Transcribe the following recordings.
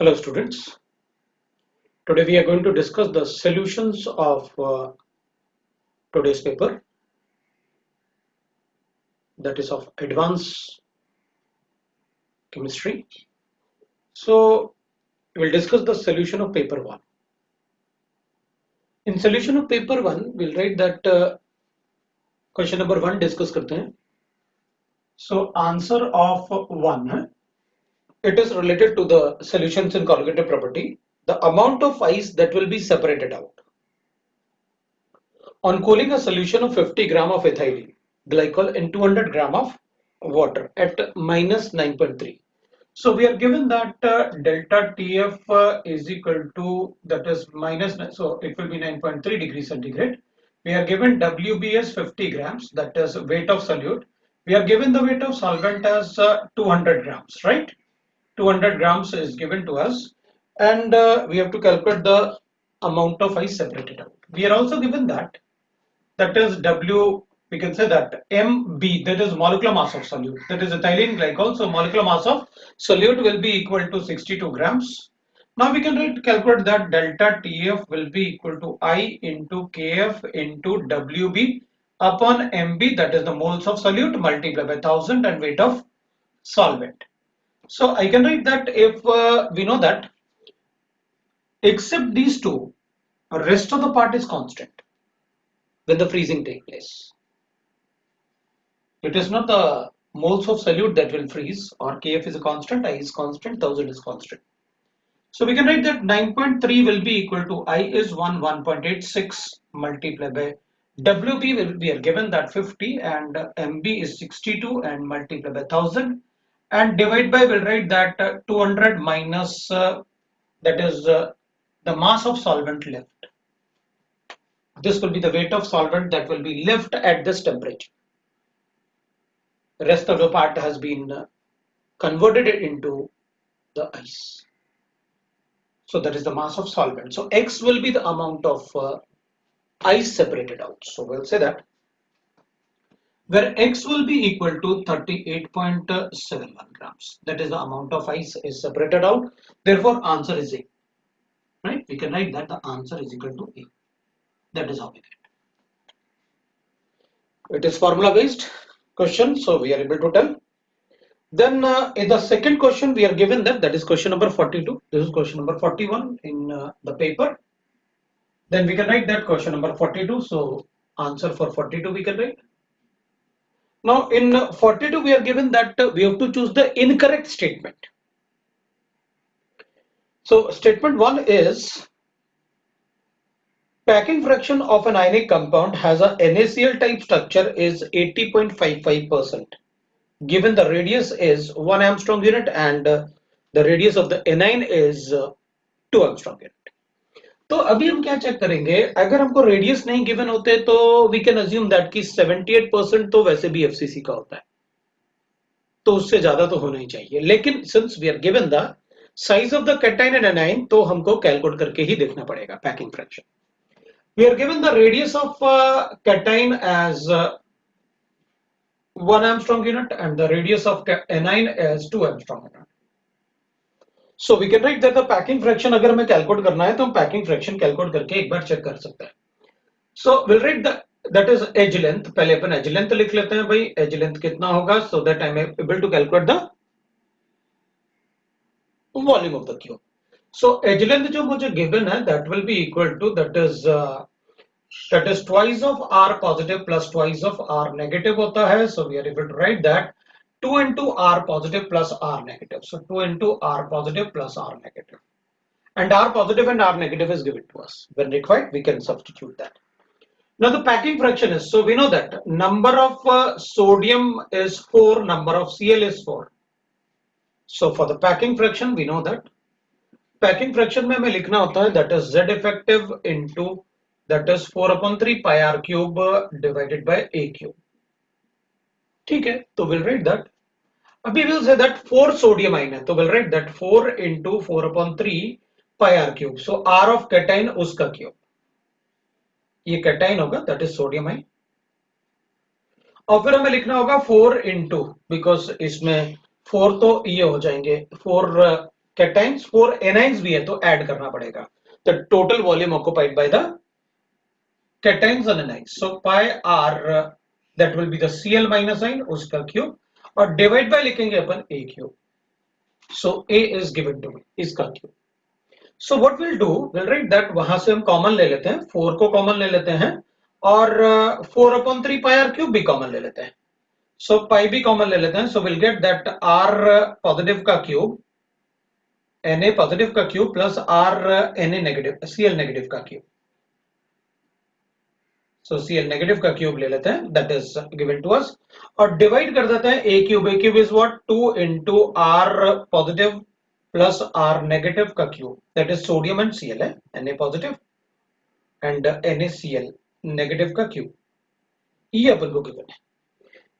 Hello students, today we are going to discuss the solutions of today's paper, that is of advanced chemistry. So we'll discuss the solution of paper 1. In solution of paper 1, we'll write that question number 1 discuss करते हैं. So answer of 1, it is related to the solutions in corrugative property, the amount of ice that will be separated out. On cooling a solution of 50 gram of ethylene glycol in 200 gram of water at minus 9.3. So we are given that delta TF is equal to, that is minus, so it will be 9.3 degrees centigrade. We are given WB as 50 grams, that is weight of solute. We are given the weight of solvent as 200 grams, right? 200 grams is given to us, and we have to calculate the amount of ice separated out. We are also given that is W, we can say that MB, that is molecular mass of solute, that is ethylene glycol. So molecular mass of solute will be equal to 62 grams. Now we can calculate that delta TF will be equal to I into KF into WB upon MB, that is the moles of solute, multiplied by 1000 and weight of solvent. So I can write that if we know that except these two, rest of the part is constant when the freezing takes place. It is not the moles of solute that will freeze, or Kf is a constant, I is constant, 1000 is constant. So we can write that 9.3 will be equal to I is 1.86 multiplied by WB, we are given that 50 and MB is 62 and multiplied by 1000 and divide by, we'll write that 200 minus that is the mass of solvent left. This will be the weight of solvent that will be left at this temperature. The rest of the part has been converted into the ice. So that is the mass of solvent. So X will be the amount of ice separated out. So we'll say that where X will be equal to 38.71 grams. That is the amount of ice is separated out. Therefore, answer is A. Right? We can write that the answer is equal to A. That is how we get it. It is formula based question, so we are able to tell. Then in the second question we are given that is question number 42. This is question number 41 in the paper. Then we can write that question number 42. So answer for 42 we can write. Now in 42 we are given that we have to choose the incorrect statement. So statement 1 is packing fraction of an ionic compound has a NaCl type structure is 80.55%. Given the radius is 1 Armstrong unit and the radius of the anion is 2 Armstrong unit. तो अभी हम क्या check करेंगे, अगर हमको radius नहीं given होते तो वी कैन अज्यूम दैट कि 78% तो वैसे भी एफसीसी का होता है, तो उससे ज्यादा तो होना ही चाहिए. लेकिन since we are given the size of the cation and anion, तो हमको कैलकुलेट करके ही देखना पड़ेगा packing fraction. We are given the radius of cation as 1 Armstrong unit and the radius of anion as 2 Armstrong unit. So we can write that the packing fraction अगर हमें calculate करना है तो हम packing fraction कैलकुलेट करके एक बार check कर सकते हैं. So we'll write that is edge length. पहले अपन edge length लिख लेते हैं भाई, edge length कितना होगा, so that I am able to calculate the volume of the cube. So edge length जो मुझे given है that will be equal to that is twice of R positive plus twice of R negative होता है. So we are able to write that 2 into R positive plus R negative. So 2 into R positive plus R negative. And R positive and R negative is given to us. When required, we can substitute that. Now the packing fraction is, so we know that number of sodium is 4, number of Cl is 4. So for the packing fraction, we know that packing fraction में हमें लिखना होता है that is Z effective into that is 4/3 pi R cube divided by A cube. ठीक है, तो we'll write that. अभी we'll say that 4 sodium ion है, तो we'll write that 4 into 4/3 pi R cube. So R of cation उसका cube. ये cation होगा, that is sodium ion. और फिर हमें लिखना होगा 4 into, because इसमें 4 तो ये हो जाएंगे 4 कैटाइंस 4 एनाइंस भी है तो ऐड करना पड़ेगा. The total volume occupied by the cations and anions. So pi r that will be the Cl minus ion उसका क्यूब और डिवाइड बाय लिखेंगे अपन A cube. So A is given to me इसका cube. So what we'll do, we'll write that वहां से हम common ले लेते हैं, 4 को कॉमन ले लेते हैं और 4/3 पाई आर क्यूब भी कॉमन ले लेते हैं. So पाई भी कॉमन ले लेते हैं. So we'll get that r positive का क्यूब Na पॉजिटिव का cube plus r Na negative Cl negative का क्यूब. So Cl नेगेटिव का क्यूब ले लेते हैं, that is given to us और डिवाइड कर देते हैं A cube is what 2 into r positive plus r negative का cube, that is sodium and Cl है, Na positive and NaCl negative का क्यूब. ये अपन को गिवन है.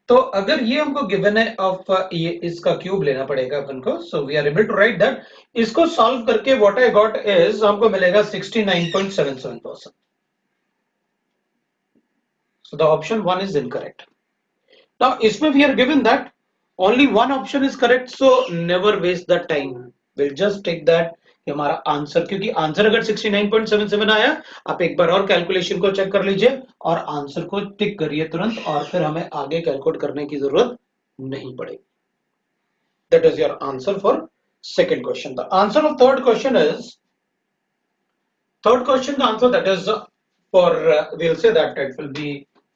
तो अगर ये हमको गिवन है ऑफ ये इसका क्यूब लेना पड़ेगा अपन को. So we are able to write that. इसको सॉल्व करके व्हाट आई गॉट इज हमको मिलेगा 69.77%. So the option 1 is incorrect. Now इसमें we are given that only one option is correct. So never waste the time, will just take that कि हमारा answer, क्योंकि answer अगर 69.77 आया, आप एक बार और कैलकुलेशन को चेक कर लीजिए और आंसर को टिक करिए तुरंत और फिर हमें आगे कैलकुलेट करने की जरूरत नहीं पड़ेगी. That is your answer for second question. The answer of third question का answer that is for we'll say that it will be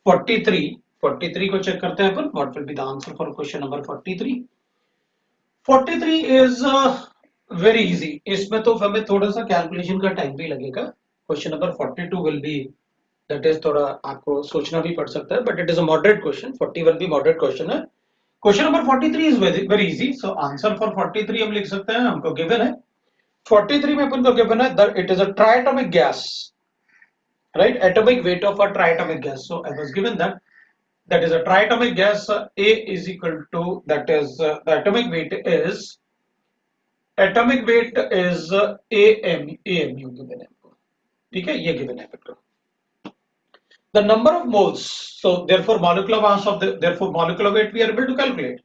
43. 43 को चेक करते हैं अपन. What will be the answer for question number 43. 43 is very easy. इसमें तो हमें थोड़ा सा कैलकुलेशन का टाइम भी लगेगा. Question number 42 will be, that is थोड़ा आपको सोचना भी पड़ सकता है, but it is a moderate question. 41 भी मॉडरेट क्वेश्चन है. Question number 43 is very easy. So answer for 43 हम लिख सकते हैं, हमको गिवन है 43 में अपन को गिवन है that it is a triatomic gas, right? Atomic weight of a triatomic gas. So I was given that is a triatomic gas. A is equal to, that is the atomic weight is AMU given है. ठीक है, ये given है. The number of moles, so therefore molecular mass of the, therefore molecular weight we are able to calculate.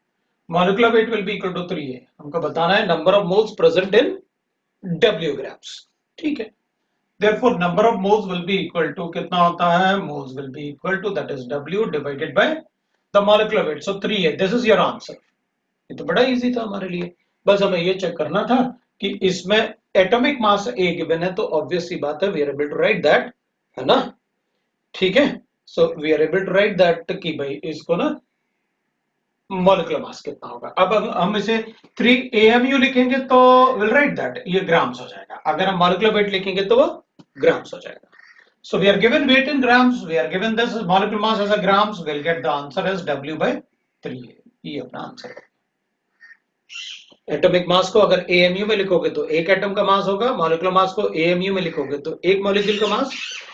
Molecular weight will be equal to 3A. हमको बताना है number of moles present in W grams. ठीक है. Therefore number of moles will be equal to, कितना होता है, moles will be equal to, that is W divided by the molecular weight. So 3A. This is your answer. ये तो बड़ा easy था हमारे लिए. बस हमें ये चेक करना था कि इसमें एटॉमिक मास A गिवन है, तो ऑब्वियस सी बात है we are able to write that, है ना? ठीक है. So we are able to write that कि भाई इसको ना मॉलिक्यूलर मास कितना होगा. अब हम इसे 3 AMU लिखेंगे तो विल राइट दैट ये ग्राम्स हो जाएगा. अगर हम मॉलिक्यूलर वेट लिखेंगे तो वो grams हो जाएगा. So we are given weight in grams, we are given this molecular mass as a grams, we'll get the answer as W by 3A. ये अपना आंसर है. एटॉमिक मास को अगर AMU में लिखोगे तो एक एटम का मास होगा, मॉलिक्यूलर मास को AMU में लिखोगे तो एक मॉलिक्यूल का मास,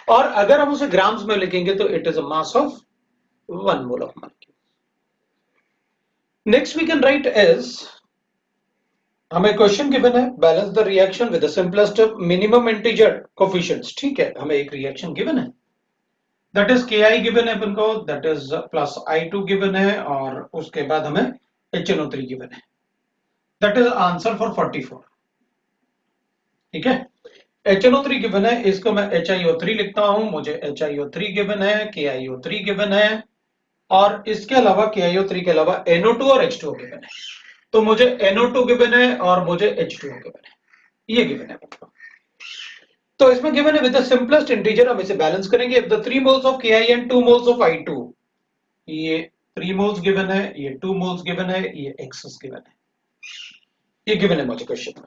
और अगर हम उसे ग्राम्स में लिखेंगे तो it is a mass of 1 mole of molecule. Next we can write as, हमें क्वेश्चन गिवन है balance the reaction with the simplest minimum integer coefficients. ठीक है, हमें एक रिएक्शन गिवन है, दैट इज Ki गिवन है अपन को, that is plus I2 given है और उसके बाद हमें HNO3 गिवन है. That is answer for 44. ठीक है, HNO3 गिवन है, इसको मैं HiO3 लिखता हूं. मुझे HiO3 गिवन है, KiO3 गिवन है और इसके अलावा KiO3 के अलावा NO2 और H2O गिवन है. तो मुझे NO2 गिवन है और मुझे H2O गिवन है. ये गिवन है. तो इसमें गिवन है विद द सिंपलेस्ट इंटीजर हम इसे बैलेंस करेंगे. If the 3 moles of Ki and 2 moles of I2, ये 3 मोल्स गिवन है, ये 2 मोल्स गिवन है, ये एक्सेस गिवन है. ये गिवन है मुझे क्वेश्चन में.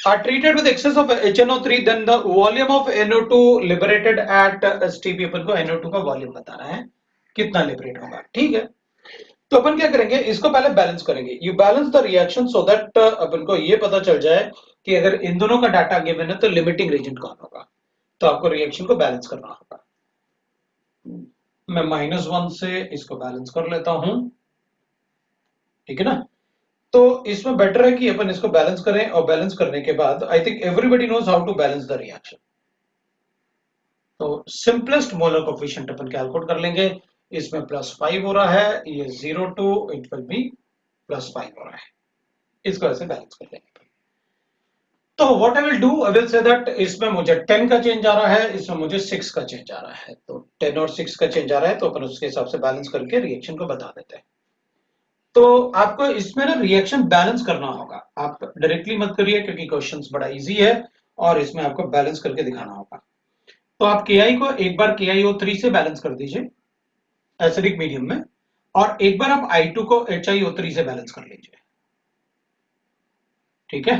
are treated with excess of HNO3 then the volume of NO2 liberated at STP. अपन को NO2 का वॉल्यूम बताना है कितना लिबरेट होगा. ठीक है, तो अपन क्या करेंगे, इसको पहले बैलेंस करेंगे. You balance the reaction so that अपन को ये पता चल जाए कि अगर इन दोनों का डाटा गिवन है तो लिमिटिंग रीजन कौन होगा. तो आपको रिएक्शन को बैलेंस करना होगा. मैं -1 से इसको बैलेंस कर लेता हूं. ठीक है ना. तो इसमें बेटर है कि अपन इसको बैलेंस करें और बैलेंस करने के बाद I think everybody knows how to balance the reaction. तो सिंपलेस्ट मोलर कोफिशिएंट अपन कैलकुलेट कर लेंगे. इसमें +5 हो रहा है, ये 0 to इट विल बी +5 हो रहा है. इसको ऐसे बैलेंस कर लेंगे. तो what I will do, I will say that इसमें मुझे 10 का चेंज आ रहा है, इसमें मुझे 6 का चेंज आ रहा है, तो 10 और 6 का चेंज आ रहा है, तो अपन उसके हिसाब से बैलेंस करके रिएक्शन को बता देते हैं। तो आपको इसमें ना रिएक्शन बैलेंस करना होगा, आप डायरेक्टली मत करिए क्योंकि क्वेश्चंस बड़ा इजी है और इसमें आपको बैलेंस करके दिखाना होगा। तो आप KI को एक बार KiO3 से बैलेंस कर दीजिए एसिडिक मीडियम में, और एक बार आप I2 को HiO3 से बैलेंस कर लीजिए। ठीक है,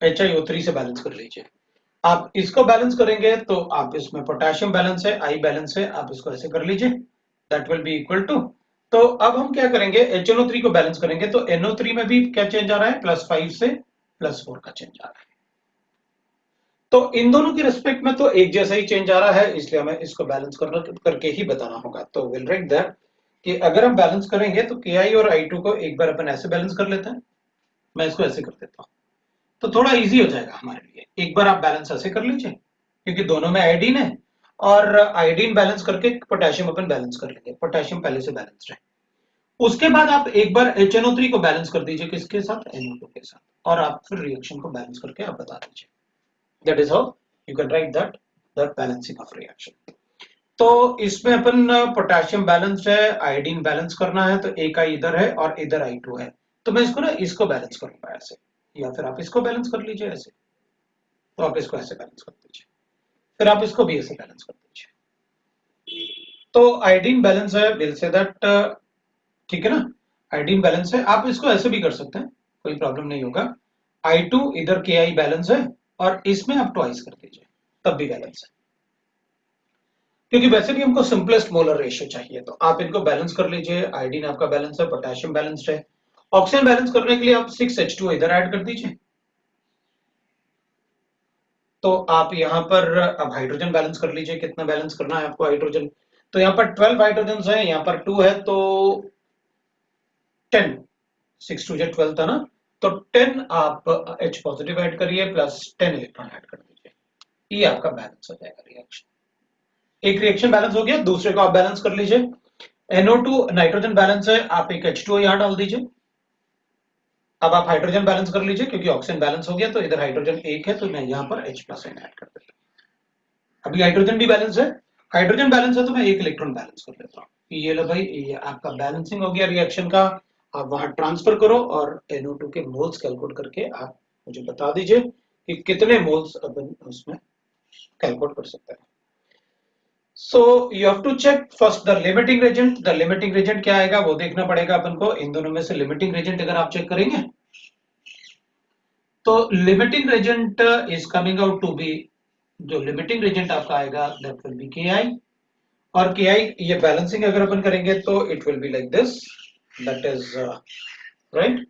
HiO3 से बैलेंस कर लीजिए। आप इसको बैलेंस करेंगे तो आप इसमें पोटेशियम बैलेंस है, I बैलेंस है, आप इसको ऐसे कर लीजिए, that will be equal to. तो अब हम क्या करेंगे, HNO3 को बैलेंस करेंगे, तो NO3 में भी क्या चेंज आ रहा है, +5 से +4 का चेंज आ रहा है। तो इन दोनों की रिस्पेक्ट में तो एक जैसा ही चेंज आ रहा है, इसलिए हमें इसको बैलेंस करके ही बताना होगा। तो विल राइट दैट कि अगर हम बैलेंस करेंगे तो KI और I2 को एक बार अपन ऐसे बैलेंस कर लेते हैं, मैं इसको ऐसे कर देता हूं, तो थोड़ा इजी हो जाएगा हमारे लिए। एक बार आप बैलेंस ऐसे कर लीजिए क्योंकि दोनों में आयोडीन है, और आयोडीन बैलेंस करके पोटेशियम अपन बैलेंस कर लेंगे, पोटेशियम पहले से बैलेंस्ड है। उसके बाद आप एक बार HNO3 को बैलेंस कर दीजिए, किसके साथ, NO2 के साथ, और आप फिर रिएक्शन को बैलेंस करके आप बता दीजिए। That is how you can write that the balancing of reaction. तो इसमें अपन पोटेशियम बैलेंस है, आयोडीन बैलेंस करना है, तो एक आई इधर है और इधर I2 है, तो मैं इसको ना इसको बैलेंस करूंगा ऐसे, या फिर आप इसको बैलेंस कर लीजिए ऐसे, तो आप इसको ऐसे बैलेंस कर दीजिए, फिर आप इसको भी ऐसे बैलेंस कर दीजिए। तो आयोडीन बैलेंस है, विल से दैट, ठीक है ना, आयोडीन बैलेंस है, आप इसको ऐसे भी कर सकते हैं, कोई प्रॉब्लम नहीं होगा। I2 इधर KI बैलेंस है और इसमें आप ट्वाइस कर दीजिए, तब भी बैलेंस है, क्योंकि वैसे भी हमको सिंपलेस्ट मोलर रेशियो चाहिए। तो आप इनको बैलेंस कर लीजिए, आयोडीन आपका बैलेंस है, पोटेशियम बैलेंस्ड है। ऑक्सीजन बैलेंस करने के लिए आप 6H2 इधर ऐड कर दीजिए, तो आप यहाँ पर अब हाइड्रोजन बैलेंस कर लीजिए, कितना बैलेंस करना है आपको हाइड्रोजन, तो यहाँ पर 12 हाइड्रोजन है, यहाँ पर 2 है, तो 10, 6 2 12 था ना, तो 10 आप H पॉजिटिव ऐड करिए प्लस 10 इलेक्ट्रॉन ऐड कर दीजिए, ये आपका बैलेंस हो जाएगा रिएक्शन। एक रिएक्शन बैलेंस हो गया, दूसरे को आप बैलेंस कर लीजिए। NO2 नाइट्रोजन बैलेंस है, आप एक H2O यहाँ डाल दीजिए। अब आप हाइड्रोजन बैलेंस कर लीजिए, क्योंकि ऑक्सीजन बैलेंस हो गया, तो इधर हाइड्रोजन एक है, तो मैं यहाँ पर H प्लस N ऐड कर देता हूँ। अभी हाइड्रोजन भी बैलेंस है, हाइड्रोजन बैलेंस है, तो मैं एक इलेक्ट्रॉन बैलेंस कर लेता हूँ। ये लो भाई, ये आपका बैलेंसिंग हो गया रिएक्शन का। आप वहां ट्रांसफर करो और NO2 के मोल्स कैलकुलेट करके आप मुझे बता दीजिए कि कितने मोल्स अपन उसमें कैलकुलेट कर सकते हैं। So you have to check first the limiting reagent. The limiting reagent क्या आएगा वो देखना पड़ेगा अपन को। इन दोनों में से लिमिटिंग रेजेंट अगर आप चेक करेंगे तो limiting reagent is coming out to be, जो लिमिटिंग रेजेंट आपका आएगा दैट विल बी KI, और KI ये बैलेंसिंग अगर अपन करेंगे तो it will be like this, that is right.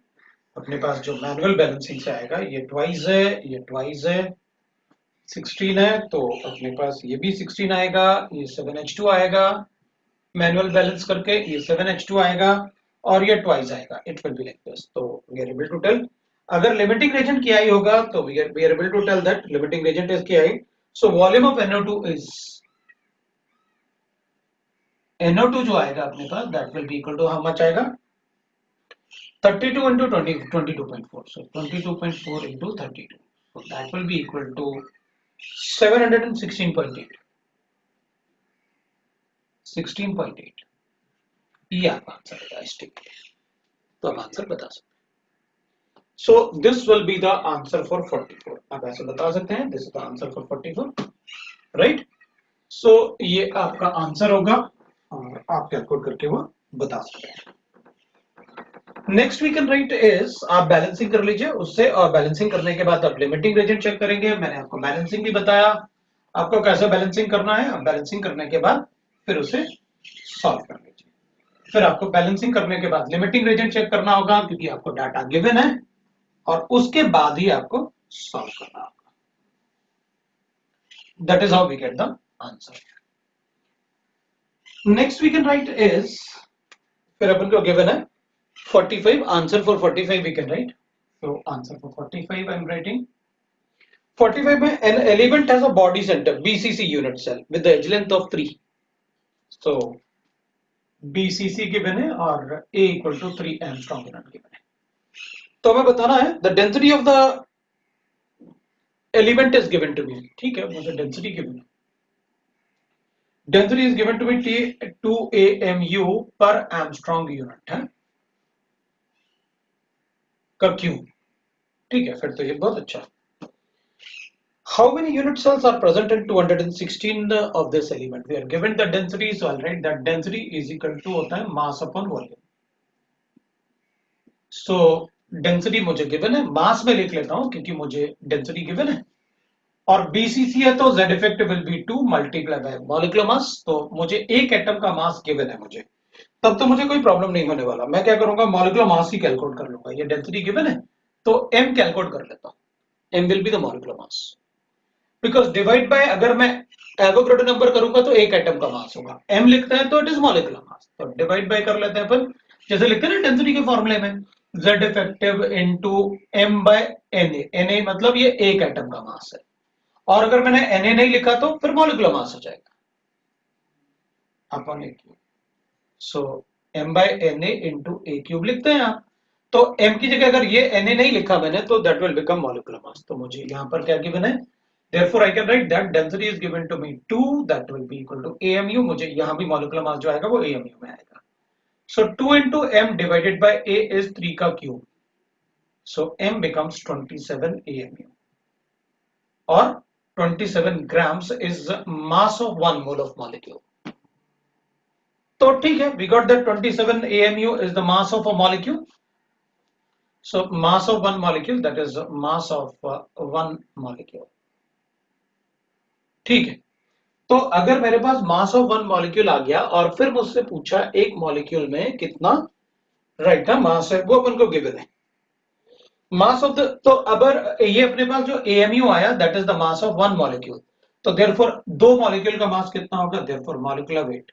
अपने पास जो मैनुअल बैलेंसिंग से आएगा, ये ट्वाइस है, ये ट्वाइस है, 16 है, तो अपने पास ये भी 16 आएगा, ये 7H2 आएगा, मैनुअल बैलेंस करके ये 7H2 आएगा, और ये ट्वाइस आएगा, it will be like this. तो we are able to tell, अगर लिमिटिंग रेजेंट KI होगा तो we are able to tell that limiting reagent is KI। So volume of NO2 is, NO2 जो आएगा अपने पास that will be equal to how much आएगा, 32 into 20, 22.4, so 22.4 into 32, so that will be equal to 716.8, 16.8, ये आपका answer है estimate. तो आप आंसर बता सकते हैं। So this will be the answer for 44, आप ऐसे बता सकते हैं, this is the answer for 44, right. So ये आपका आंसर होगा और आप कैलकुलेट करके वो बता सकते हैं। Next we can write is, आप बैलेंसिंग कर लीजिए उससे, और बैलेंसिंग करने के बाद आप लिमिटिंग रेजेंट चेक करेंगे। मैंने आपको बैलेंसिंग भी बताया, आपको कैसे बैलेंसिंग करना है। अब बैलेंसिंग करने के बाद फिर उसे सॉल्व कर लीजिए। फिर आपको बैलेंसिंग करने के बाद लिमिटिंग रेजेंट चेक करना होगा, क्योंकि आपको डाटा गिवन है, और उसके बाद ही आपको सॉल्व करना होगा। That is how we get the answer. Next we can write is, फिर अपन को गिवन है 45, answer for 45 we can write. So answer for 45 I'm writing. 45 में an element has a body center BCC unit cell with the edge length of 3. So BCC given है और A equal to 3 angstrom unit given है। तो हमें बताना है the density of the element is given to me, ठीक है, मुझे डेंसिटी गिवन है, density is given to me T2 AMU पर एमस्ट्रॉन्ग यूनिट है का क्यूब, ठीक है, फिर तो ये बहुत अच्छा है। How many unit cells are present in 216 of this element? We are given the density, so I'll write that density is equal to होता है mass upon volume. So density मुझे given है, mass में लिख लेता हूँ क्योंकि मुझे density given है, और BCC है तो Z effective will be 2 multiplied by molecular mass, तो मुझे एक एटम का मास given है मुझे, तब तो मुझे कोई प्रॉब्लम नहीं होने वाला, मैं क्या करूंगा molecular mass ही कैलकुलेट कर लूंगा, ये density given है तो M कैलकुलेट कर लेता हूँ, M will be the molecular mass. Because divide by अगर मैं एवोगैड्रो नंबर करूंगा तो एक एटम का मास होगा, m लिखता है तो इट इज मॉलिक्यूलर मास, तो डिवाइड बाय कर लेते हैं अपन, जैसे लिखते हैं ना डेंसिटी के फॉर्मूले में z effective into m by na मतलब ये एक एटम का मास है, और अगर मैंने na नहीं लिखा तो फिर मॉलिक्यूलर मास हो जाएगा अपन a cube, so m by na into a cube लिखते हैं आप, तो m की जगह अगर ये na नहीं लिखा मैंने तो that will become molecular mass, तो मुझे यहां पर क्या गिवन है, therefore I can write that density is given to me 2, that will be equal to AMU, मुझे यहाँ भी molecular mass जो आएगा वो AMU में आएगा, so 2 into M divided by A is 3 का cube, so M becomes 27 AMU, और 27 grams is mass of 1 mole of molecule, तो ठीक है, we got that 27 AMU is the mass of a molecule, so mass of one molecule, that is mass of one molecule, ठीक है। तो अगर मेरे पास मास of one molecule आ गया और फिर मुझसे पूछा एक मॉलिक्यूल में कितना राइट ना मास है, वो अपन को गिवन है मास ऑफ द, तो अगर ये अपने पास जो AMU आया that is the mass of one molecule, तो देयरफॉर दो मॉलिक्यूल का मास कितना होगा, देयरफॉर मॉलिक्यूलर वेट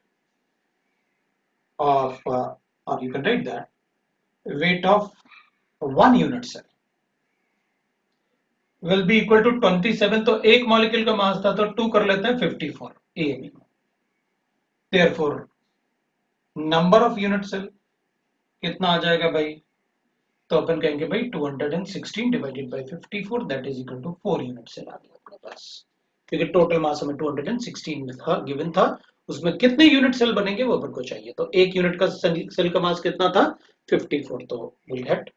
ऑफ और you can write that weight of one unit cell will be equal to 27, तो एक मॉलिक्यूल का मास था तो 2 कर लेते हैं 54 AMU, therefore number of unit cell कितना आ जाएगा भाई, तो अपन कहेंगे भाई 216 divided by 54 that is equal to 4 unit cell आ गया अपने पास, क्योंकि टोटल मास हमें 216 में था गिवन था, उसमें कितने यूनिट सेल बनेंगे वो अपन को चाहिए, तो एक यूनिट का सेल का मास कितना था 54, तो will get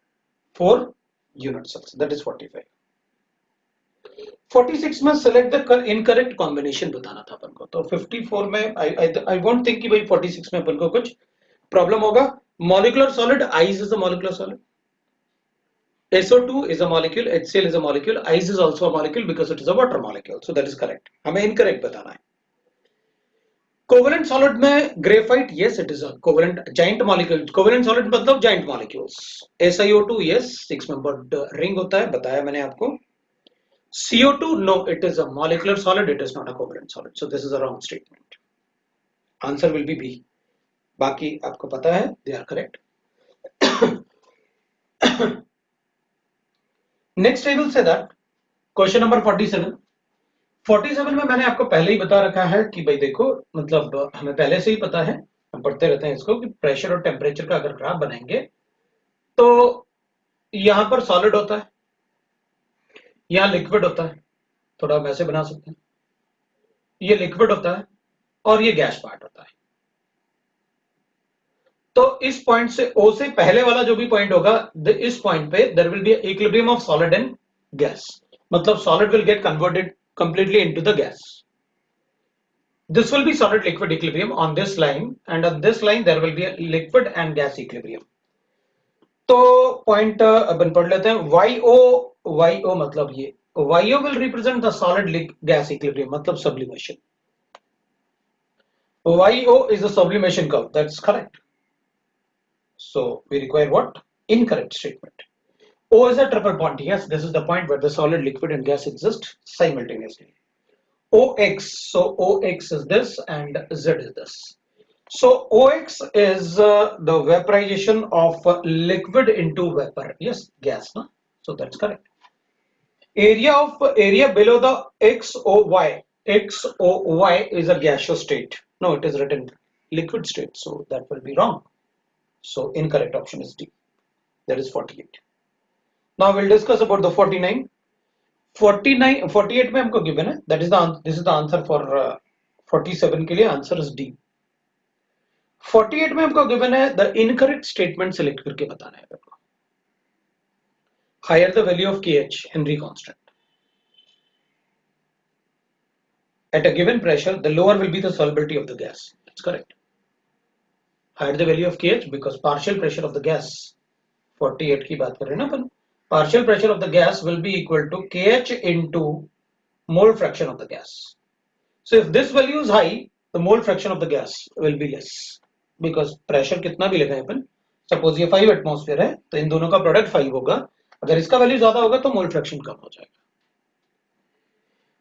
4 unit cells that is 45। 46 में सेलेक्ट द इनकरेक्ट कॉम्बिनेशन बताना था अपन को, तो 54 में आई वोंट थिंक कि भाई 46 में अपन को कुछ प्रॉब्लम होगा, molecular solid ice is a molecular solid, SO2 is a molecule, HCl is a molecule, ice is also a molecule because it is a water molecule, so that is correct, हमें incorrect बताना है। Covalent solid में graphite, yes it is a covalent giant molecule, covalent solid मतलब giant molecules, SiO2 yes 6 membered ring होता है, बताया मैंने आपको, CO2 no it is a molecular solid, it is not a covalent solid, so this is a wrong statement, answer will be B, बाकी आपको पता है they are correct। Next I will say that question number 47 में मैंने आपको पहले ही बता रखा है कि भाई देखो मतलब हमें पहले से ही पता है, हम पढ़ते रहते हैं इसको कि प्रेशर और टेम्परेचर का अगर ग्राफ बनाएंगे तो यहां पर सॉलिड होता है, यहां लिक्विड होता है, थोड़ा वैसे बना सकते हैं, ये लिक्विड होता है और ये गैस पार्ट होता है, तो इस पॉइंट से O से पहले वाला जो भी पॉइंट होगा इस पॉइंट पे there will be equilibrium of solid and gas, मतलब solid will get converted completely into the gas, this will be solid liquid equilibrium on this line, and on this line there will be a liquid and gas equilibrium, तो point अपन पढ़ लेते हैं, YO मतलब ये YO will represent the solid gas equilibrium मतलब sublimation, YO is a sublimation curve, that's correct, so we require what, incorrect statement, O is a triple bond, yes this is the point where the solid liquid and gas exist simultaneously, OX, so OX is this and Z is this, so OX is the vaporization of liquid into vapor, yes gas no? So that's correct, area below the XOY is a gaseous state, no it is written liquid state, so that will be wrong, so incorrect option is D, that is 48. Now we'll discuss about the 49. 49 48 में हमको given है, that is the this is the answer for 47 के लिए answer is D. 48 में हमको given है the incorrect statement select करके बताना है आपको। Higher the value of KH Henry constant at a given pressure, the lower will be the solubility of the gas. That's correct. Higher the value of KH because partial pressure of the gas 48 की बात कर रहे हैं ना अपन, partial pressure of the gas will be equal to KH into mole fraction of the gas. So if this value is high, the mole fraction of the gas will be less because pressure कितना भी लगाए अपन, suppose ये 5 atmosphere है तो इन दोनों का product 5 होगा, अगर इसका वैल्यू ज्यादा होगा तो mole fraction कम हो जाएगा।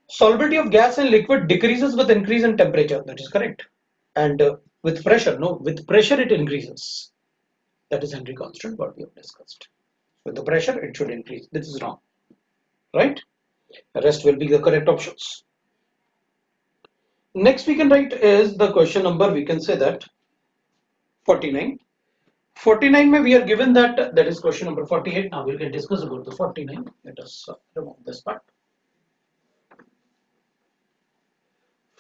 Solubility of gas and liquid decreases with increase in temperature, that is correct, and with pressure, no, with pressure it increases, that is Henry constant what we have discussed. With the pressure it should increase, this is wrong, right? The rest will be the correct options. Next we can write is the question number, we can say that 49. 49 mein we are given that is question number 48. Now we can discuss about the 49. Let us remove this part.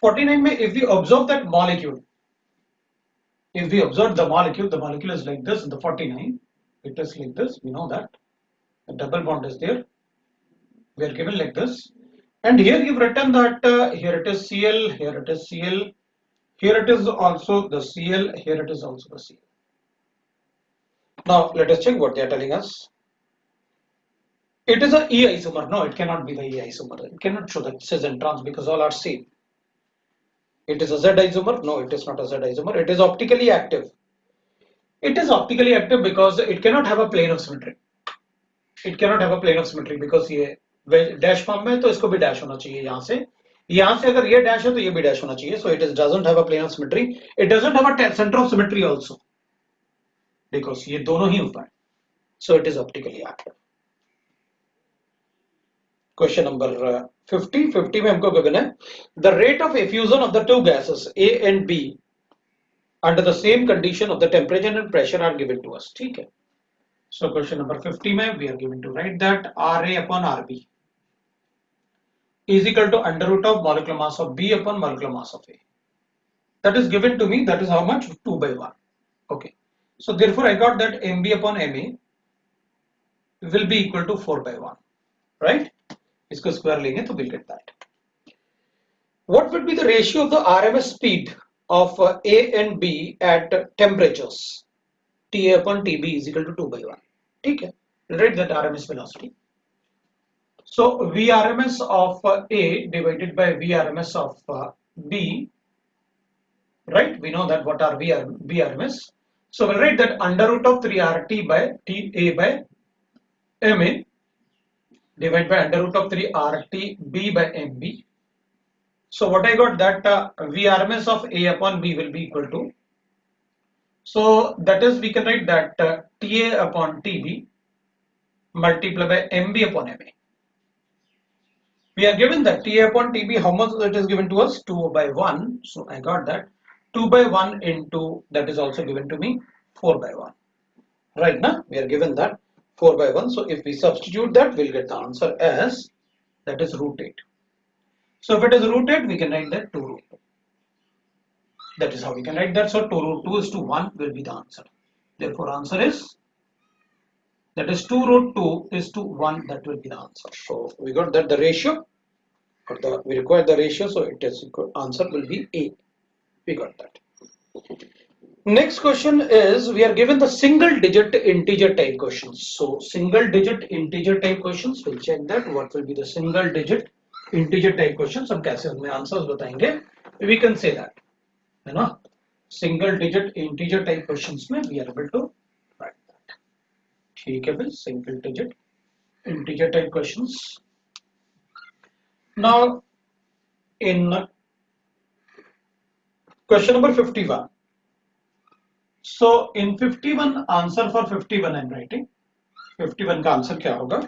49 mein if we observe that molecule, if we observe the molecule is like this in the 49, it is like this, we know that the double bond is there, we are given like this, and here you've written that here it is Cl, here it is Cl, here it is also the Cl, here it is also the Cl. Now let us check what they are telling us. It is a E isomer. No, it cannot be the E isomer. It cannot show that cis and trans because all are same. It is a Z isomer. No, it is not a Z isomer. It is optically active. It is optically active because it cannot have a plane of symmetry. It cannot have a plane of symmetry because ये dash form में तो इसको भी dash होना चाहिए यहाँ से अगर ये डैश है तो ये भी डैश होना चाहिए, so it is doesn't have a plane of symmetry. It doesn't have a center of symmetry also because ये दोनों ही ऊपर है, so it is optically active. Question number 50 में हमको given है the rate of effusion of the two gases A and B under the same condition of the temperature and pressure are given to us. ठीक है, so question number 50 में we are given to write that RA upon RB is equal to under root of molecular mass of B upon molecular mass of A. That is given to me, that is how much? 2 by 1. Okay, so therefore I got that MB upon MA will be equal to 4 by 1, right? इसको square लेंगे तो we'll get that. What would be the ratio of the RMS speed of A and B at temperatures? TA upon TB is equal to 2 by 1. ठीक है, we'll write that RMS velocity. So Vrms of A divided by Vrms of B, right? We know that what are Vrms. So we'll write that under root of 3 RT by TA by MA divided by under root of 3 RT B by MB. So what I got that Vrms of A upon B will be equal to, so that is we can write that TA upon TB multiplied by MB upon MA. We are given that TA upon TB, how much it is given to us? 2 by 1. So I got that 2 by 1 into, that is also given to me 4 by 1. Right now we are given that 4 by 1. So if we substitute that, we'll get the answer as, that is root 8. So if it is root 8, we can write that 2 root 2. That is how we can write that. So 2 root 2 is to 1 will be the answer. Therefore answer is, that is 2 root 2 is to 1, that will be the answer. So we got that the ratio, or we require the ratio, so it is equal, answer will be A. We got that. Next question is, we are given the single digit integer type questions. So single digit integer type questions, we'll check that what will be the single digit integer type questions. हम कैसे उनमें answers बताएंगे? We can say that, है ना? Single digit integer type questions में we are able to write that. ठीक है भाई, single digit integer type questions. Now in question number 51. So in 51, answer for 51 I'm writing. 51 का answer क्या होगा?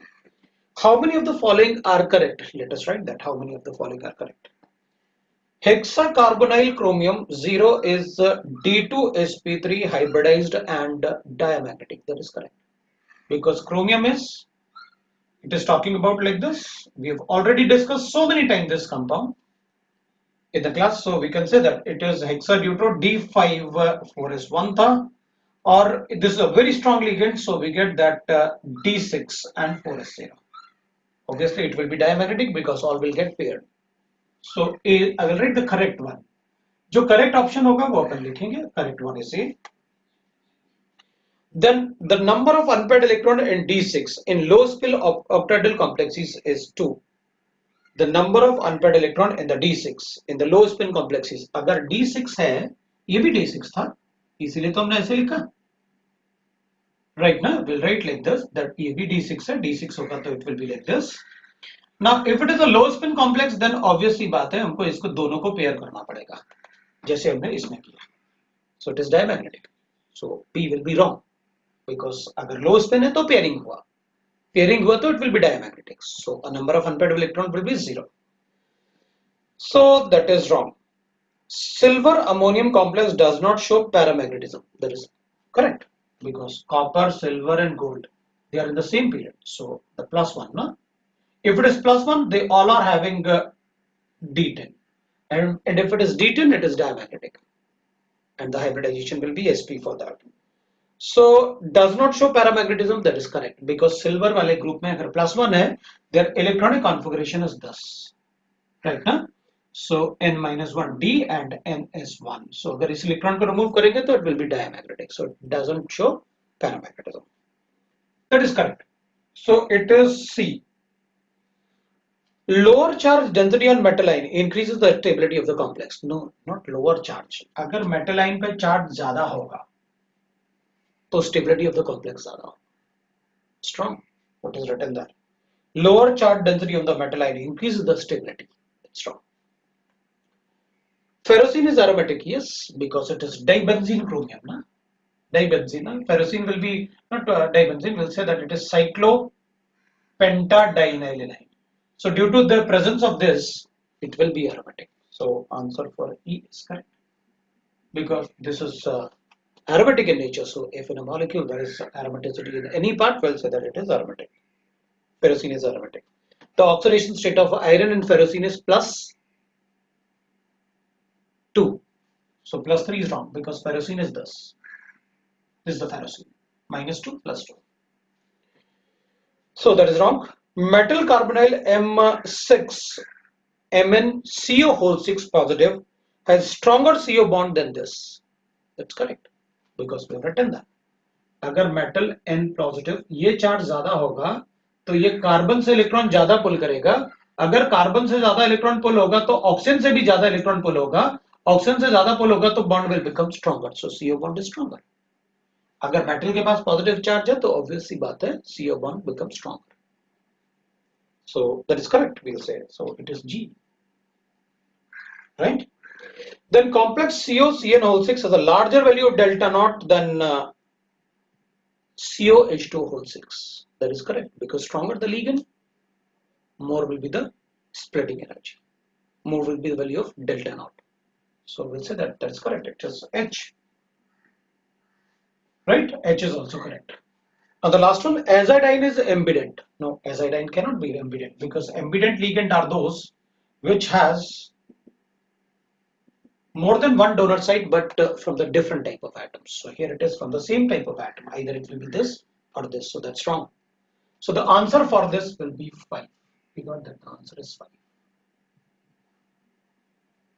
How many of the following are correct? Let us write that. How many of the following are correct? Hexacarbonyl chromium 0 is D2sp3 hybridized and diamagnetic. That is correct. Because chromium is It is talking about like this. We have already discussed so many times this compound in the class, so we can say that it is hexadeutro D5 4s1 tha, or this is a very strong ligand, so we get that D6 and 4s0. Obviously it will be diamagnetic because all will get paired. So I will write the correct one. जो correct option होगा वो अपन लिखेंगे. Correct one is A. Then the number of unpaired electron in D6 in low spin octahedral complexes is 2. The number of unpaired electron in the D6 in the low spin complexes. अगर D6 है, ये भी D6 था, इसीलिए तो हमने ऐसे लिखा. Right now we'll write like this, that ये भी D6 है, D6 होगा तो it will be like this. Now if it is a low spin complex, then obviously बात है हमको इसको दोनों को पेयर करना पड़ेगा, जैसे हमने इसमें किया. So it is diamagnetic. So P will be wrong because अगर low spin है तो pairing हुआ. Pairing हुआ तो it will be diamagnetic. So a number of unpaired electron will be 0. So that is wrong. Silver ammonium complex does not show paramagnetism. That is correct because copper, silver and gold, they are in the same period. So the plus one, no? If it is plus one, they all are having D10. And if it is D10, it is diamagnetic. And the hybridization will be sp for that. So does not show paramagnetism, that is correct because silver वाले group में अगर plus one है, their electronic configuration is thus, right? ना? So n minus 1 d and n is 1. So अगर इस electron को remove करेंगे तो it will be diamagnetic. So it doesn't show paramagnetism. That is correct. So it is C. Lower charge density on metal ion increases the stability of the complex. No, not lower charge. अगर metal ion पे charge ज़्यादा होगा, तो stability of the complex ज़्यादा strong. What is written there? Lower charge density of the metal ion increases the stability. It's strong. Ferrocene is aromatic, yes, because it is dibenzene chromium. Na? Dibenzene. Ferrocene will be not dibenzene. We'll say that it is cyclopentadienylenine. So due to the presence of this, it will be aromatic. So answer for E is correct because this is aromatic in nature. So if in a molecule there is aromaticity in any part, we'll say that it is aromatic. Ferrocene is aromatic. The oxidation state of iron in ferrocene is plus 2. So plus 3 is wrong because ferrocene is this. This is the ferrocene. Minus 2 plus 2. So that is wrong. Metal carbonyl M6 MnCO whole 6 positive has stronger CO bond than this. That's correct because we have written that. अगर metal N positive ये charge ज्यादा होगा तो ये carbon से electron ज्यादा पुल करेगा. अगर कार्बन से ज्यादा इलेक्ट्रॉन पुल होगा तो ऑक्सीजन से भी ज्यादा इलेक्ट्रॉन पुल होगा. ऑक्सीजन से ज्यादा पुल होगा तो bond will become stronger. So CO bond is stronger. अगर मेटल के पास पॉजिटिव चार्ज है तो ऑब्वियस सी बात है CO bond become stronger. So that is correct, we'll say. So it is G. Right? Then complex COCN whole 6 has a larger value of delta naught than COH2 whole 6. That is correct because stronger the ligand, more will be the splitting energy. More will be the value of delta naught. So we'll say that that's correct. It is H. Right? H is also correct. Now the last one, azidine is ambident. No, azidine cannot be ambident because ambident ligand are those which has more than one donor site but from the different type of atoms. So here it is from the same type of atom. Either it will be this or this. So that's wrong. So the answer for this will be 5. We got that the answer is 5.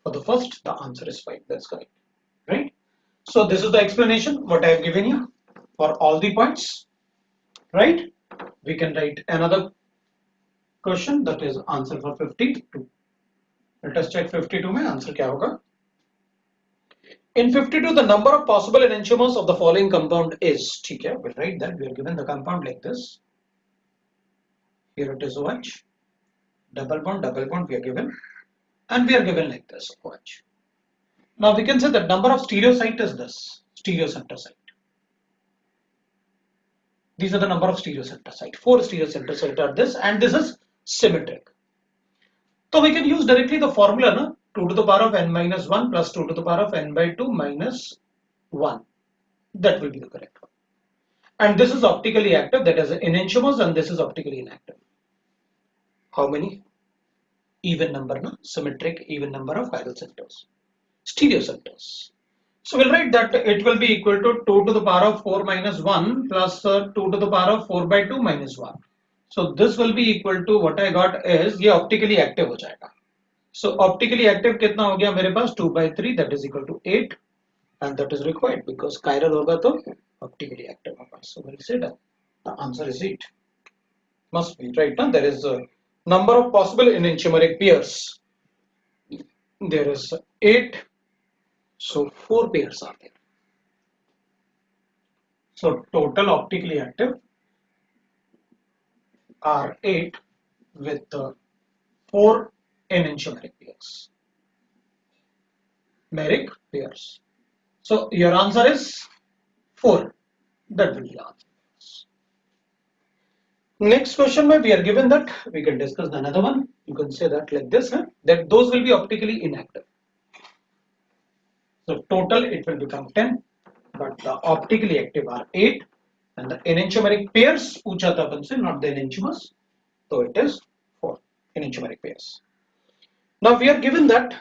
For the first, the answer is 5. That's correct. Right? So this is the explanation what I have given you for all the points. Right? We can write another question, that is answer for 52. Let us check 52 mein answer kya hoga. In 52, the number of possible enantiomers of the following compound is, ठीक है, we'll write that. We are given the compound like this. Here it is OH, double bond we are given, and we are given like this OH. Now we can say that number of stereosite is this, stereocenter site. These are the number of stereocenter site. 4 stereocenter site are this, and this is symmetric. So we can use directly the formula, na? 2 to the power of n minus 1 plus 2 to the power of n by 2 minus 1. That will be the correct one. And this is optically active, that is enantiomers, and this is optically inactive. how many even number, no? Symmetric even number of chiral centers, stereo centers. So we'll write that it will be equal to 2 to the power of 4 minus 1 plus 2 to the power of 4 by 2 minus 1. So this will be equal to what I got is ये optically active हो जाएगा. So optically active कितना हो गया मेरे पास 2 by 3 that is equal to 8 and that is required because chiral होगा तो optically active होगा. So we'll say that the answer is 8. Must be right now. There is a number of possible enantiomeric pairs. There is 8. So 4 pairs are there. So total optically active are 8 with 4 enantiomeric pairs. Meric pairs. So your answer is 4. That will be the answer. Next question, we are given that we can discuss another one. You can say that like this, that those will be optically inactive. So total it will become 10, but the optically active are 8, and the enantiomeric pairs पूछा था अपन से, not the enantiomers, so it is 4 enantiomeric pairs. Now we are given that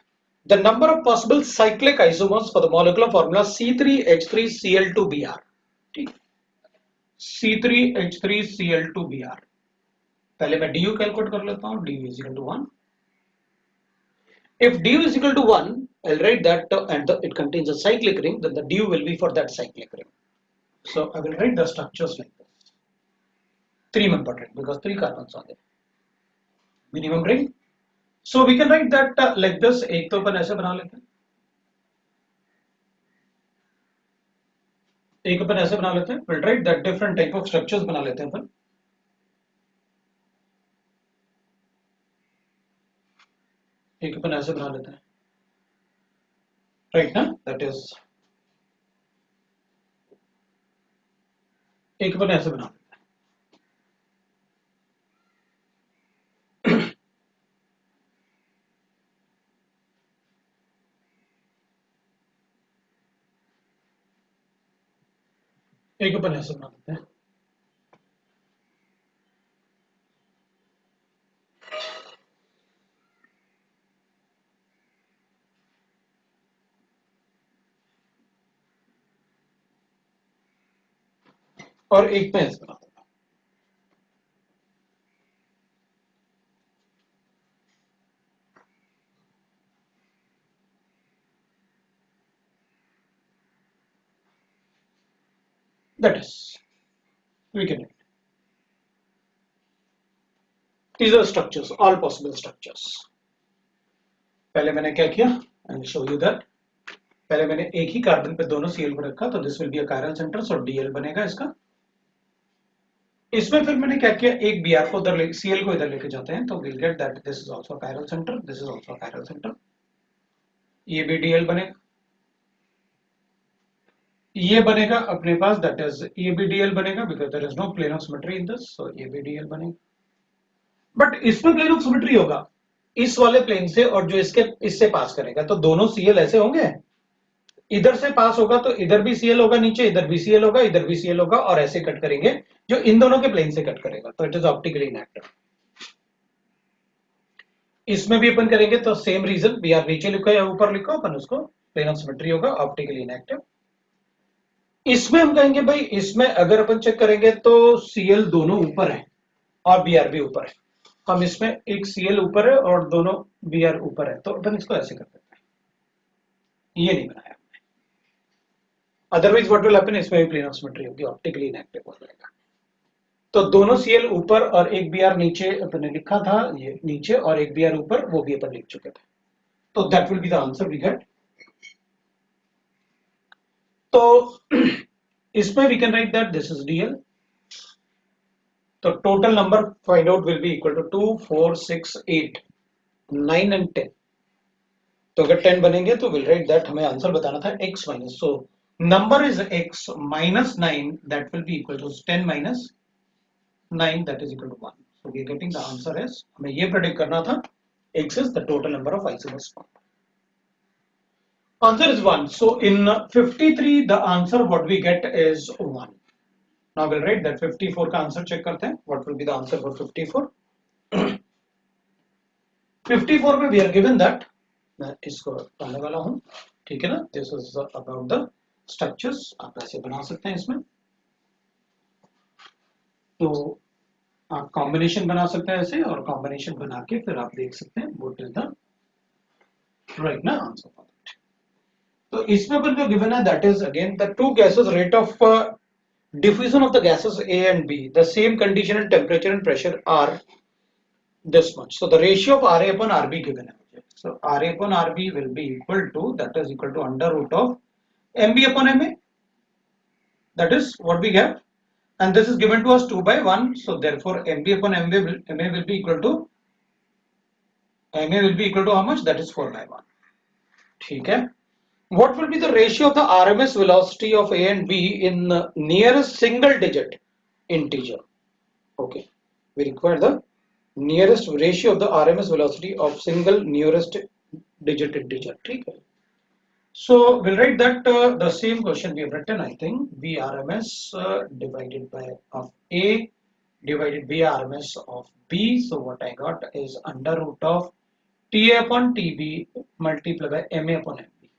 the number of possible cyclic isomers for the molecular formula C3H3Cl2Br. C3H3Cl2Br. पहले मैं du calculate कर लेता हूँ. du is equal to 1. If du is equal to 1, I'll write that and it contains a cyclic ring, then the du will be for that cyclic ring. So I will write the structures like this. 3 important because 3 carbons are there. Minimum ring. So we can write that like this. एक तो अपन ऐसे बना लेते हैं. एक अपन ऐसे बना लेते हैं. We'll write that different type of structures बना लेते हैं अपन. एक अपन ऐसे बना लेते हैं. Right now, that is. एक अपन ऐसे बना लेते हैं. एक अपन ऐसे बना लेते हैं. और एक में ऐसे बना देता हूं. That is, we can write. These are structures, all possible structures. पहले मैंने क्या किया? I will show you that. पहले मैंने एक ही कार्बन पे दोनों Cl को रखा, तो this will be a chiral center, so Dl बनेगा इसका. इसमें फिर मैंने क्या किया? एक Br को उधर Cl को इधर लेके जाते हैं, तो we'll get that this is also a chiral center, this is also a chiral center. ये भी Dl बनेगा. ये बनेगा अपने पास, that is ये भी Dl बनेगा because there is no plane of symmetry in this, so ये भी Dl बनेगा. बट इसमें प्लेन ऑफ सिमेट्री होगा इस वाले प्लेन से और जो इसके इससे पास करेगा, तो दोनों Cl ऐसे होंगे. इधर से पास होगा तो इधर भी Cl होगा, नीचे इधर भी Cl होगा, इधर भी Cl होगा, और ऐसे कट करेंगे जो इन दोनों के प्लेन से कट करेगा, तो इट इज ऑप्टिकली इनएक्टिव. इसमें भी अपन करेंगे तो सेम रीजन, Br नीचे लिखो या ऊपर लिखो, अपन उसको प्लेन ऑफ सिमेट्री होगा, ऑप्टिकली इनएक्टिव. इसमें हम कहेंगे भाई इसमें अगर अपन चेक करेंगे तो Cl दोनों ऊपर है और Br भी ऊपर है. हम इसमें एक Cl ऊपर है और दोनों Br ऊपर है, तो अपन इसको ऐसे कर देते हैं. ये नहीं बनाया हमने. अदरवाइज व्हाट विल हैपन, इसमें भी प्लेन ऑफ सिमेट्री होगी, ऑप्टिकली इनएक्टिव हो जाएगा. तो दोनों Cl ऊपर और एक Br नीचे अपन ने लिखा था, ये नीचे, और एक Br ऊपर, वो भी अपन लिख चुके थे. तो that will be the answer we get. तो इसमें we can write that this is Dl. तो total number find out will be equal to 2, 4, 6, 8, 9 and 10. तो अगर 10 बनेंगे तो विल राइट दैट, हमें आंसर बताना था x minus, so number is x minus 9, that will be equal to 10 minus 9, that is equal to 1. So we are getting the answer is, हमें ये predict करना था, x is the total number of isomers found. Answer is 1. So in 53 the answer what we get is 1. Now we'll write that 54 का answer check करते हैं. What will be the answer for 54? 54 में we are given that, मैं इसको डालने वाला हूँ, ठीक है ना, this is about the structures, आप ऐसे बना सकते हैं इसमें, तो आप कॉम्बिनेशन बना सकते हैं ऐसे, और कॉम्बिनेशन बना के फिर आप देख सकते हैं what is the right ना आंसर फॉर दैट। तो इसमें अपन को गिवन है that is again the two gases rate of diffusion of the gases A and B, the same condition and temperature and pressure are this much. So the ratio of RA upon RB given है। So RA upon RB will be equal to, that is equal to under root of MB upon MA. That is what we get, and this is given to us 2 by 1. So therefore MB upon MA will be equal to how much? That is 4 by 1. ठीक है। What will be the ratio of the RMS velocity of A and B in nearest single digit integer? Okay, we require the nearest ratio of the RMS velocity of single nearest digit integer. ठीक है। So we'll write that the same question we have written, I think, VRMS divided by of A divided by RMS of B. So what I got is under root of TA upon TB multiplied by MA upon MB.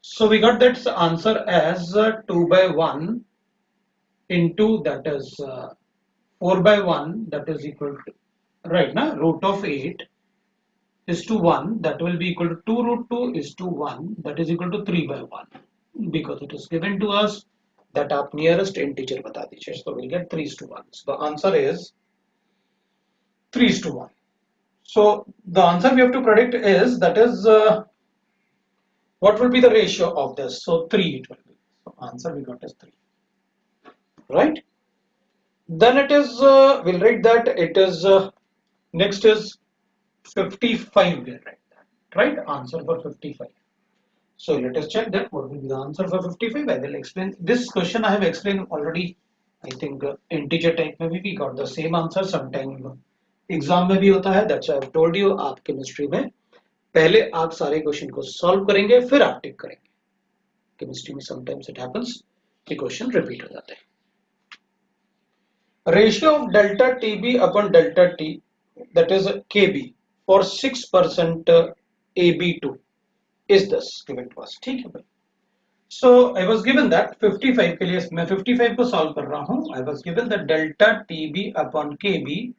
So we got that answer as 2 by 1 into, that is 4 by 1, that is equal to, right now, root of 8 is to 1, that will be equal to 2 root 2 is to 1, that is equal to 3 by 1, because it is given to us that आप nearest integer बता दीजिए, so we'll get 3 is to 1. So the answer is 3 is to 1. So the answer we have to predict is, that is what will be the ratio of this? So 3 it will be. So answer we got is 3, right? Then it is we'll write that it is next is 55, we'll write that, right? Answer for 55. So let us check that what will be the answer for 55. I will explain this question. I have explained already. I think integer type maybe we got the same answer. Sometime exam में भी होता है. That's why I have told you. आप chemistry में पहले आप सारे question को solve करेंगे, फिर आप टिक करेंगे. Chemistry में sometimes it happens कि question repeat हो जाते हैं. Ratio of delta TB upon delta T, that is KB, for 6% AB2 is this given to us. ठीक है भाई. So I was given that 55 के लिए मैं 55 को solve कर रहा हूँ. I was given that delta TB upon KB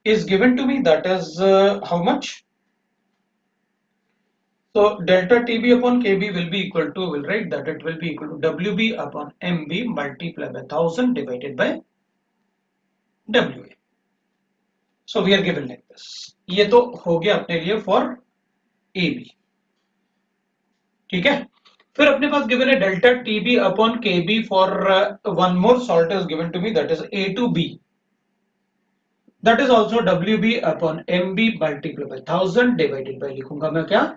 is given to me, that is how much? So delta TB upon KB will be equal to, we'll write that it will be equal to WB upon MB multiplied by 1000 divided by WA. So we are given like this. ये तो हो गया अपने लिए for AB. ठीक है. फिर अपने पास given है delta TB upon KB for one more salt is given to me, that is A2B. That is also WB upon MB multiplied by 1000 divided by, लिखूंगा मैं क्या,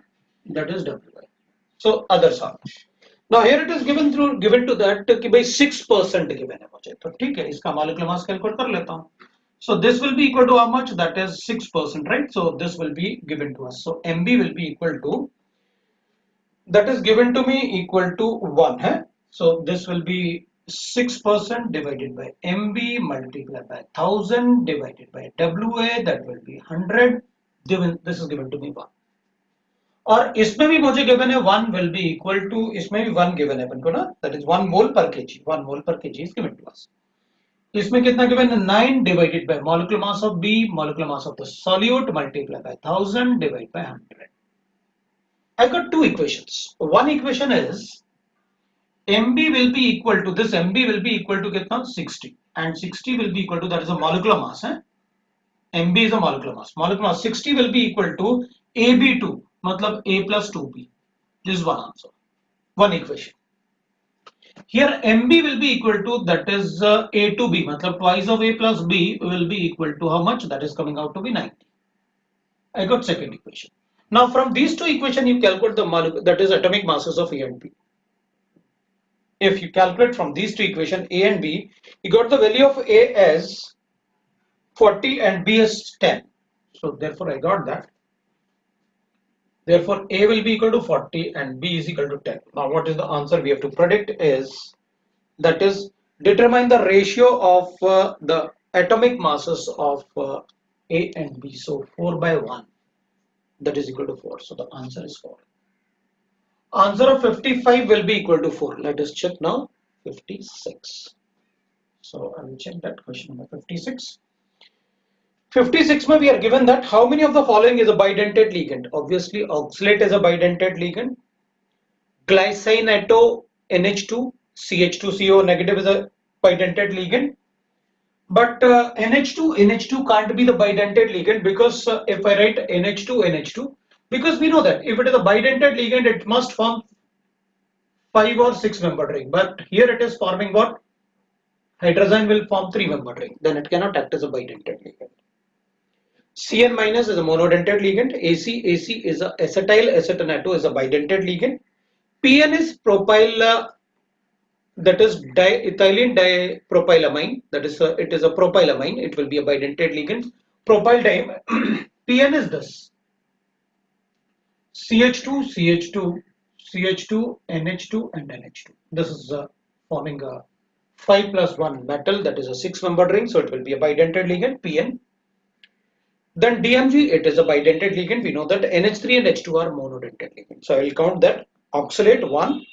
that is WI. So other salt. Now here it is given to that कि भाई 6% given है मुझे, तो ठीक है, इसका molecular mass calculate कर लेता हूँ. So this will be equal to how much? That is 6%, right? So this will be given to us. So MB will be equal to, that is given to me equal to 1 है. So this will be 6% divided by MB multiplied by 1000 divided by WA, that will be 100. This is given to me 1. और इसमें भी मुझे given है 1 will be equal to, इसमें भी 1 given है अपन को ना, that is 1 mole per kg. 1 mole per kg is given to us. इसमें कितना given है? 9 divided by molecular mass of B, molecular mass of the solute multiplied by 1000 divided by 100. I got two equations. One equation is MB will be equal to, this MB will be equal to कितना? 60, and 60 will be equal to, that is a molecular mass है. MB is a molecular mass. Molecular mass 60 will be equal to AB2, मतलब A plus 2B. This is one answer, one equation. Here MB will be equal to, that is A to B, मतलब twice of A plus B will be equal to how much? That is coming out to be 90. I got second equation. Now from these two equations you calculate the molecule, that is atomic masses of A and B. If you calculate from these two equations A and B, you got the value of A as 40 and B as 10. So therefore I got that. Therefore A will be equal to 40 and B is equal to 10. Now what is the answer we have to predict is, that is determine the ratio of the atomic masses of A and B. So 4 by 1, that is equal to 4. So the answer is 4. Answer of 55 will be equal to 4. Let us check now. 56. So I will check that question number 56. 56 mein we are given that how many of the following is a bidentate ligand? Obviously oxalate is a bidentate ligand. Glycine NH2 CH2CO negative is a bidentate ligand. But NH2 can't be the bidentate ligand because if I write NH2, because we know that if it is a bidentate ligand, it must form 5 or 6 membered ring. But here it is forming what? Hydrazine will form 3 membered ring. Then it cannot act as a bidentate ligand. Cn minus is a monodentate ligand. AC is a acetyl acetonato is a bidentate ligand. PN is propyl, that is ethylene dipropylamine, that is it is a propylamine, it will be a bidentate ligand. Propyl PN is this CH2 NH2 and NH2. This is forming a 5 plus 1 metal, that is a 6 membered ring, so it will be a bidentate ligand PN. Then DMG, it is a bidentate ligand. We know that NH3 and H2 are monodentate ligand. So I will count that. Oxalate 1,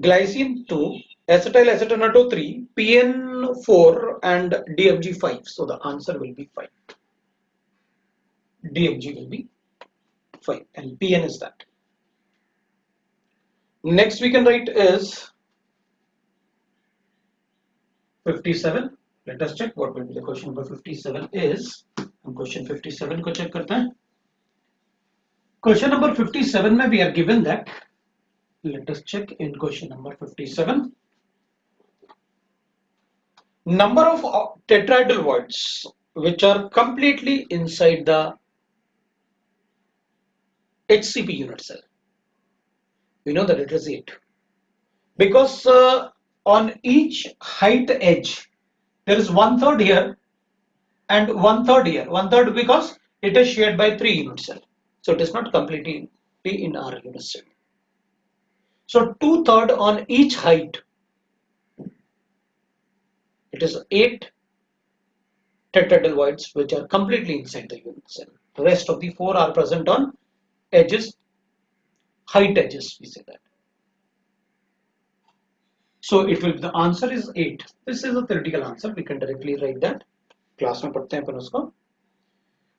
glycine 2, acetyl acetonato 3, PN 4 and DMG 5. So the answer will be 5. DMG will be 5 and PN is that. Next we can write is 57. Let us check what will be the question number 57 is. हम question 57 को check करते हैं. Question number 57 में we are given that, let us check in question number 57. Number of tetrahedral voids which are completely inside the HCP unit cell. We know that it is 8. Because on each height edge, there is 1/3 here and 1/3 here. 1/3 because it is shared by 3 unit cells. So it is not completely in our unit cell. So 2/3 on each height. It is 8 tetrahedral voids which are completely inside the unit cell. The rest of the 4 are present on edges, height edges, we say that. So it will be, the answer is 8. This is a theoretical answer. We can directly write that. Class में पढ़ते हैं अपन उसको.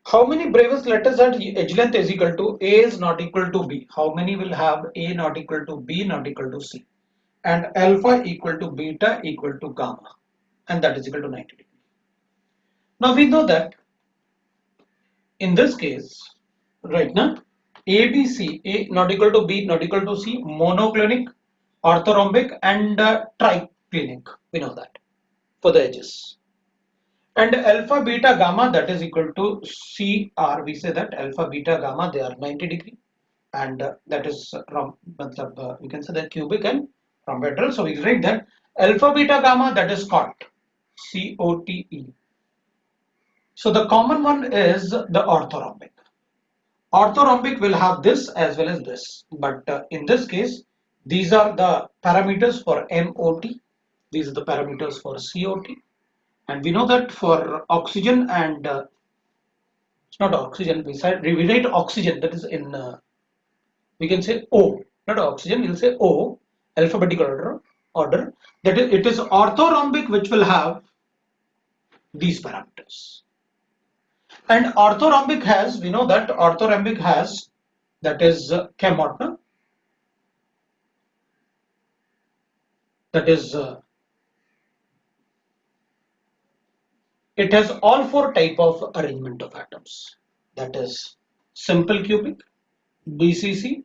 How many Bravais letters at edge length is equal to A is not equal to B? How many will have A not equal to B not equal to C? And alpha equal to beta equal to gamma. And that is equal to 90 degrees. Now we know that in this case, right now, A, B, C, A not equal to B not equal to C, monoclinic, orthorhombic and triclinic. We know that for the edges. And alpha, beta, gamma, that is equal to CR. We say that alpha, beta, gamma, they are 90 degree. And that is we can say that cubic and rhomboedral. So we write that alpha, beta, gamma, that is COT. COTE. So the common one is the orthorhombic. Orthorhombic will have this as well as this. But in this case, these are the parameters for MOT. These are the parameters for COT. And we know that for oxygen and it's not oxygen, we write oxygen, that is in we can say O, not oxygen, we'll say O, alphabetical order. That is, it is orthorhombic which will have these parameters. And orthorhombic has, we know that orthorhombic has, that is ChemOt, that is it has all 4 type of arrangement of atoms, that is simple cubic, BCC,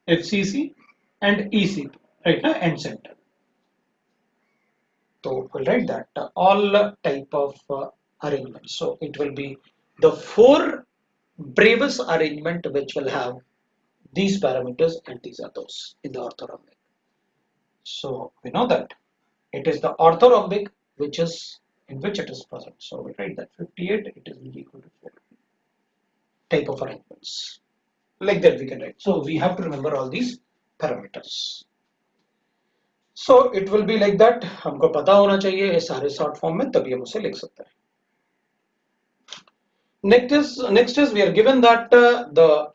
FCC and ECP, right now, and center. So we'll write that all type of arrangement. So it will be the 4 Bravais arrangement which will have these parameters and these are those in the orthorhombic. So we know that it is the orthorhombic which is in which it is present. So we write that 58, it is equal to 4 type of arrangements. Like that we can write. So we have to remember all these parameters. So it will be like that. हमको पता होना चाहिए ये सारे short form में, तभी हम उसे लिख सकते हैं. Next is we are given that the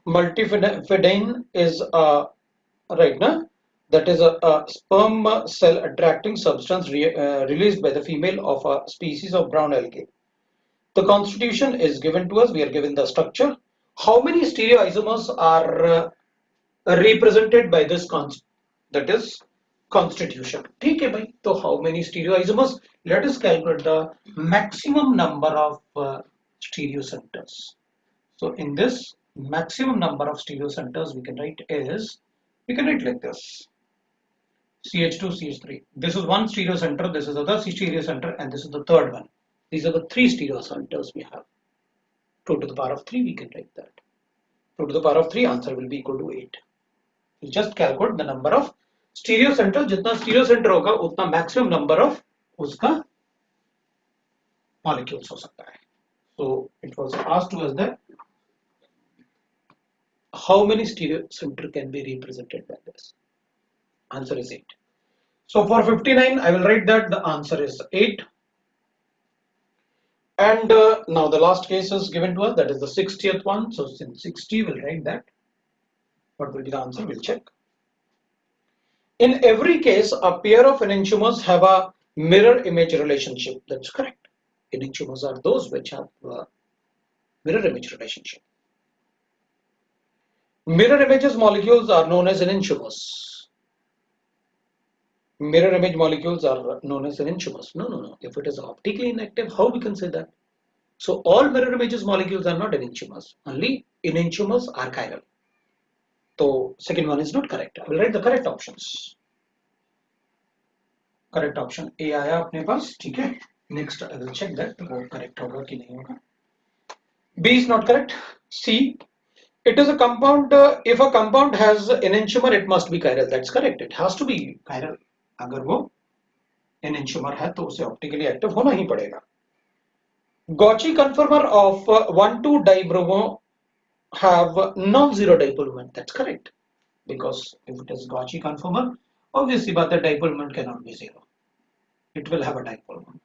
multifidane is right now that is a sperm cell attracting substance released by the female of a species of brown algae. The constitution is given to us. We are given the structure. How many stereoisomers are represented by this concept? That is constitution. ठीक है भाई. So how many stereoisomers? Let us calculate the maximum number of stereocenters. So in this maximum number of stereocenters we can write like this. CH2, CH3. This is one stereocenter, this is the other stereocenter, and this is the third one. These are the three stereocenters we have. 2 to the power of 3, we can write that. 2 to the power of 3, answer will be equal to 8. You just calculate the number of stereocenter. जितना stereocenter होगा उतना maximum number of उसका molecules हो सकता है. So it was asked to us that how many stereocenter can be represented by this? Answer is 8. So for 59, I will write that the answer is 8. And now the last case is given to us, that is the 60th one. So since 60, we'll write that. What will be the answer? We'll check. In every case, a pair of enantiomers have a mirror image relationship. That's correct. Enantiomers are those which have a mirror image relationship. Mirror images molecules are known as enantiomers. Mirror image molecules are known as enantiomers. No. If it is optically inactive, how we can say that? So all mirror images molecules are not enantiomers. Only enantiomers are chiral. So second one is not correct. I will write the correct options. Correct option A आया अपने पास, ठीक है? Next I will check that वो correct होगा कि नहीं होगा. B is not correct. C. It is a compound. If a compound has enantiomer, it must be chiral. That's correct. It has to be chiral. अगर वो enantiomer है तो उसे optically active होना ही पड़ेगा. Gauchy conformer of 1,2-dibromo have non-zero dipole moment. That's correct. Because if it is Gauchy conformer, obviously but the dipole moment cannot be zero. It will have a dipole moment.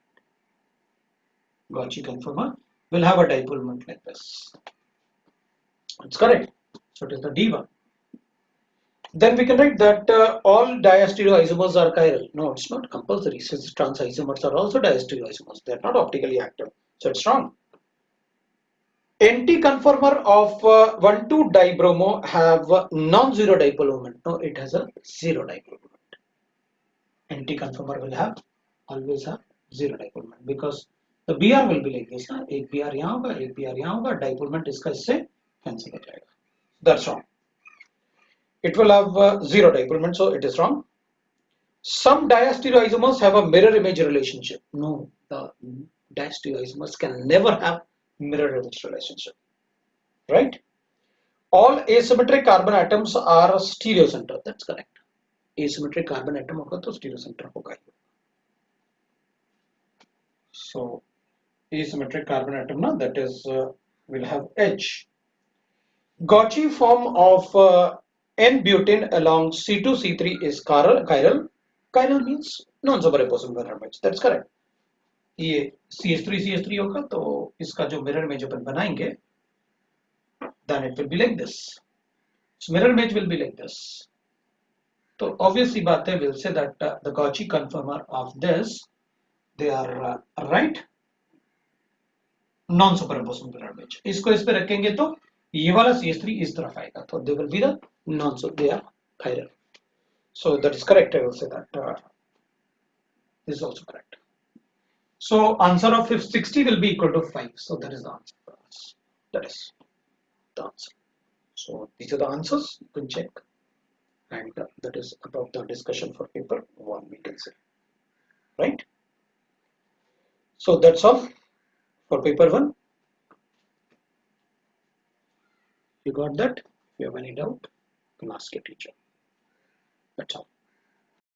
Gauchy conformer will have a dipole moment like this. That's correct. So it is the D1. Then we can write that all diastereoisomers are chiral. No, it's not compulsory. Since trans isomers are also diastereoisomers, they are not optically active. So it's wrong. Anti-conformer of 1,2-dibromo have non-zero dipole moment. No, it has a zero dipole moment. Anti-conformer will have always have zero dipole moment because the BR will be like this. एक BR यहाँ होगा, एक BR यहाँ होगा. Dipole moment इसका इससे cancel हो जाएगा. That's wrong. It will have zero dipole moment, so it is wrong. Some diastereoisomers have a mirror image relationship. No, the diastereoisomers can never have mirror image relationship. Right? All asymmetric carbon atoms are stereocenter. That's correct. Asymmetric carbon atom होगा तो stereocenter होगा. So asymmetric carbon atom ना, that is will have H. Gauchy form of N-butane along C2C3 is chiral. Chiral means non-superimposable mirror image. That's correct. ये CH3 होगा तो इसका जो mirror image अपन बनाएंगे, then it will be like this. So mirror image will be like this. So obviously बात है, will say that the Gauchy conformer of this, they are right non-superimposable mirror image. इसको इस पे रखेंगे तो ये वाला CH3 इस तरफ आएगा, तो they will be the they are chiral. So that is correct. I will say that this is also correct. So answer of 60 will be equal to 5. So that is the answer for us. That is the answer. So these are the answers. You can check, and that is about the discussion for paper 1. We can say, right? So that's all for paper 1. You got that? If you have any doubt, you can ask your teacher. That's all.